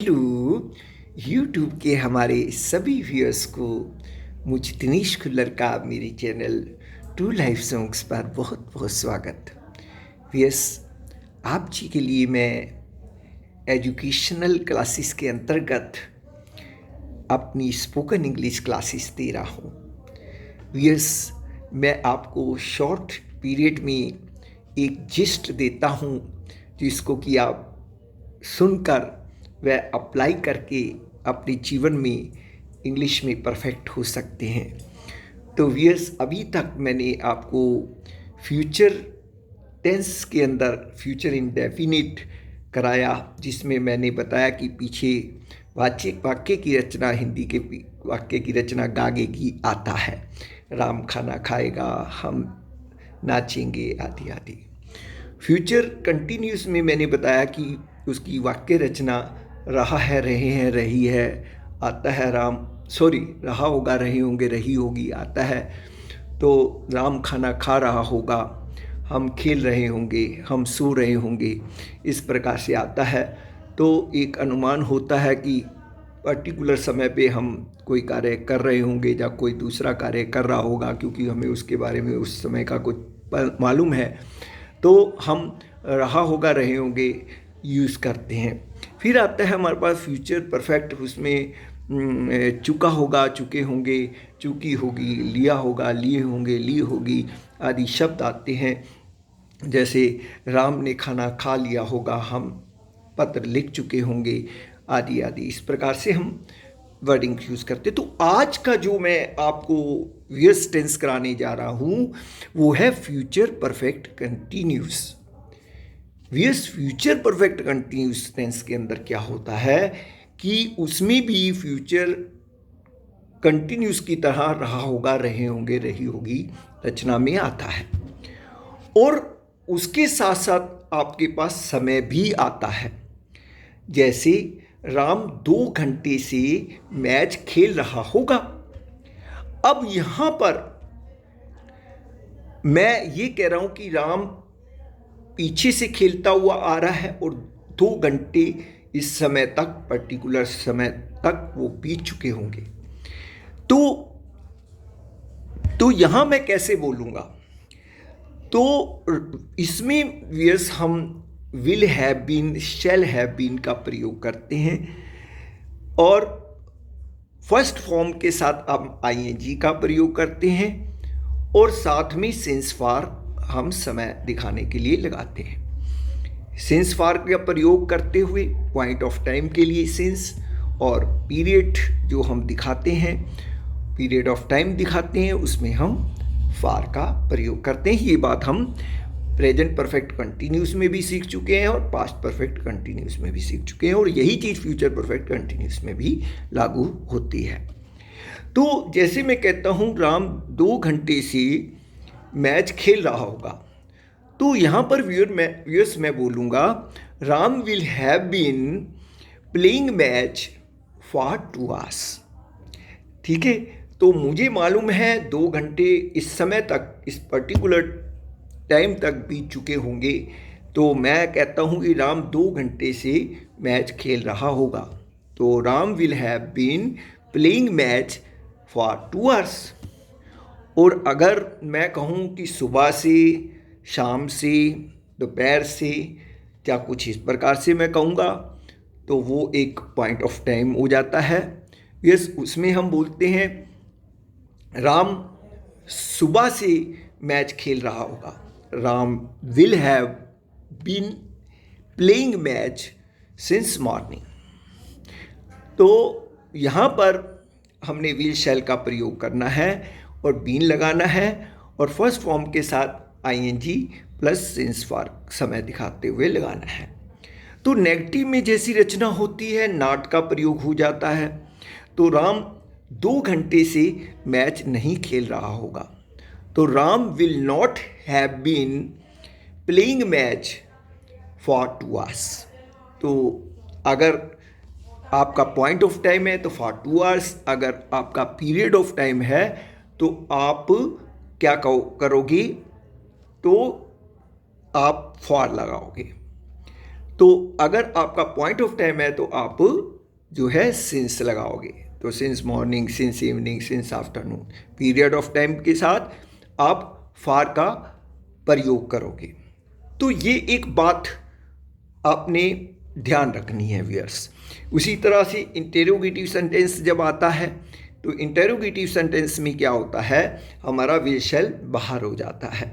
Hello YouTube के हमारे सभी व्यूअर्स को मुझ दिनेश खुल्लर का मेरे चैनल ट्रू लाइफ सॉन्ग्स पर बहुत बहुत स्वागत। व्यूअर्स, आप जी के लिए मैं एजुकेशनल क्लासेस के अंतर्गत अपनी स्पोकन इंग्लिश क्लासेस दे रहा हूँ। व्यूअर्स, मैं आपको शॉर्ट पीरियड में एक जिस्ट देता हूँ जिसको कि आप सुनकर वह अप्लाई करके अपने जीवन में इंग्लिश में परफेक्ट हो सकते हैं। तो व्यूअर्स, अभी तक मैंने आपको फ्यूचर टेंस के अंदर फ्यूचर इंडेफिनिट कराया, जिसमें मैंने बताया कि पीछे वाक्य की रचना, हिंदी के वाक्य की रचना गागेगी आता है। राम खाना खाएगा, हम नाचेंगे, आदि आदि। फ्यूचर कंटिन्यूस में मैंने बताया कि उसकी वाक्य रचना रहा है, रहे हैं, रही है, आता है, रहा होगा, रहे होंगे, रही होगी, आता है। तो राम खाना खा रहा होगा, हम खेल रहे होंगे, हम सो रहे होंगे, इस प्रकार से आता है। तो एक अनुमान होता है कि पर्टिकुलर समय पे हम कोई कार्य कर रहे होंगे या कोई दूसरा कार्य कर रहा होगा, क्योंकि हमें उसके बारे में उस समय का कुछ मालूम है, तो हम रहा होगा, रहे होंगे यूज़ करते हैं। फिर आता है हमारे पास फ्यूचर परफेक्ट, उसमें चुका होगा, चुके होंगे, चुकी होगी, लिया होगा, लिए होंगे, ली होगी, आदि शब्द आते हैं। जैसे राम ने खाना खा लिया होगा, हम पत्र लिख चुके होंगे, आदि आदि। इस प्रकार से हम वर्डिंग यूज़ करते। तो आज का जो मैं आपको वियर्स टेंस कराने जा रहा हूँ वो है future perfect continuous. Viewers future perfect continuous tense के अंदर क्या होता है कि उसमें भी फ्यूचर कंटिन्यूस की तरह रहा होगा, रहे होंगे, रही होगी रचना में आता है, और उसके साथ साथ आपके पास समय भी आता है। जैसे राम 2 घंटे से मैच खेल रहा होगा। अब यहां पर मैं ये कह रहा हूं कि राम पीछे से खेलता हुआ आ रहा है और 2 घंटे इस समय तक, पर्टिकुलर समय तक वो बीत चुके होंगे। तो यहां मैं कैसे बोलूंगा? तो इसमें वियर्स हम will have been, shall have been का प्रयोग करते हैं, और फर्स्ट फॉर्म के साथ हम आईएनजी का प्रयोग करते हैं, और साथ में सिंस फॉर हम समय दिखाने के लिए लगाते हैं। सिंस फॉर का प्रयोग करते हुए पॉइंट ऑफ टाइम के लिए सिंस, और पीरियड जो हम दिखाते हैं, पीरियड ऑफ टाइम दिखाते हैं, उसमें हम फॉर का प्रयोग करते हैं। ये बात हम प्रेजेंट परफेक्ट कंटिन्यूस में भी सीख चुके हैं और पास्ट परफेक्ट कंटिन्यूस में भी सीख चुके हैं, और यही चीज़ फ्यूचर परफेक्ट कंटिन्यूस में भी लागू होती है। तो जैसे मैं कहता हूँ राम 2 घंटे से मैच खेल रहा होगा, तो यहाँ पर व्यूअर्स मैं बोलूँगा Ram will have been playing match for 2 hours. ठीक है, तो मुझे मालूम है 2 घंटे इस समय तक, इस पर्टिकुलर टाइम तक बीत चुके होंगे, तो मैं कहता हूँ कि राम 2 घंटे से मैच खेल रहा होगा। तो Ram will have been playing match for 2 hours. और अगर मैं कहूँ कि सुबह से, शाम से, दोपहर से, या कुछ इस प्रकार से मैं कहूँगा, तो वो एक पॉइंट ऑफ टाइम हो जाता है। यस, उसमें हम बोलते हैं राम सुबह से मैच खेल रहा होगा। Ram will have been playing match since morning. तो यहाँ पर हमने विल शैल का प्रयोग करना है और बीन लगाना है, और फर्स्ट फॉर्म के साथ आईएनजी प्लस सिंस फॉर समय दिखाते हुए लगाना है। तो नेगेटिव में जैसी रचना होती है, नॉट का प्रयोग हो जाता है। तो राम 2 घंटे से मैच नहीं खेल रहा होगा, तो Ram will not have been playing match for 2 hours. तो अगर आपका पॉइंट ऑफ टाइम है तो फॉर 2 आवर्स, अगर आपका पीरियड ऑफ टाइम है तो आप क्या करोगे? तो आप फॉर लगाओगे। तो अगर आपका पॉइंट ऑफ टाइम है तो आप जो है सिंस लगाओगे, तो since morning, since evening, since afternoon, period of time के साथ आप फार का प्रयोग करोगे। तो ये एक बात आपने ध्यान रखनी है व्यूअर्स। उसी तरह से इंटेरोगेटिव सेंटेंस जब आता है तो इंटेरोगेटिव सेंटेंस में क्या होता है, हमारा विल शैल बाहर हो जाता है।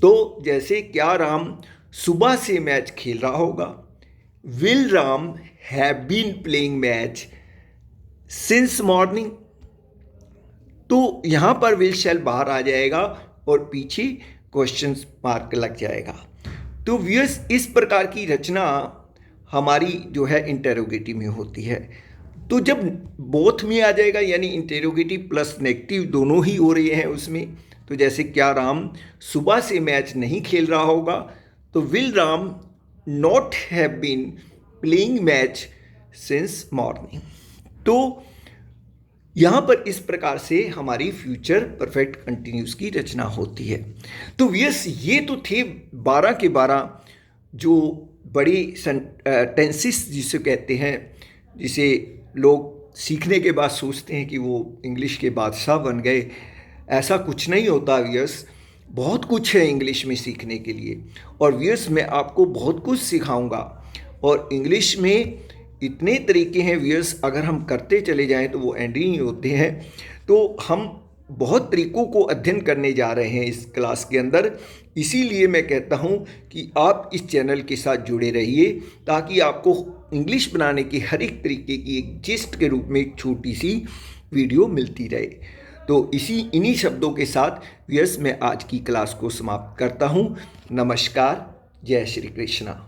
तो जैसे क्या राम सुबह से मैच खेल रहा होगा, will Ram have been playing match since morning, तो यहाँ पर विल शैल बाहर आ जाएगा और पीछे क्वेश्चन मार्क लग जाएगा। तो व्यूअर्स इस प्रकार की रचना हमारी जो है इंटेरोगेटिव में होती है। तो जब बोथ में आ जाएगा यानी इंटेरोगेटिव प्लस नेगेटिव दोनों ही हो रहे हैं उसमें, तो जैसे क्या राम सुबह से मैच नहीं खेल रहा होगा, तो will Ram not have been playing match since morning. तो यहाँ पर इस प्रकार से हमारी फ्यूचर परफेक्ट कंटिन्यूस की रचना होती है। तो यस, ये तो थे 12 के 12 जो बड़ी टेंसेस जिसे कहते हैं, जिसे लोग सीखने के बाद सोचते हैं कि वो इंग्लिश के बादशाह बन गए। ऐसा कुछ नहीं होता व्यूअर्स, बहुत कुछ है इंग्लिश में सीखने के लिए, और व्यूअर्स मैं आपको बहुत कुछ सिखाऊंगा। और इंग्लिश में इतने तरीके हैं व्यूअर्स, अगर हम करते चले जाएं तो वो एंड ही नहीं होते हैं। तो हम बहुत तरीक़ों को अध्ययन करने जा रहे हैं इस क्लास के अंदर। इसीलिए मैं कहता हूं कि आप इस चैनल के साथ जुड़े रहिए ताकि आपको इंग्लिश बनाने की हर एक तरीके की एक जिस्ट के रूप में एक छोटी सी वीडियो मिलती रहे। तो इन्हीं शब्दों के साथ व्यूअर्स मैं आज की क्लास को समाप्त करता हूं। नमस्कार, जय श्री कृष्णा।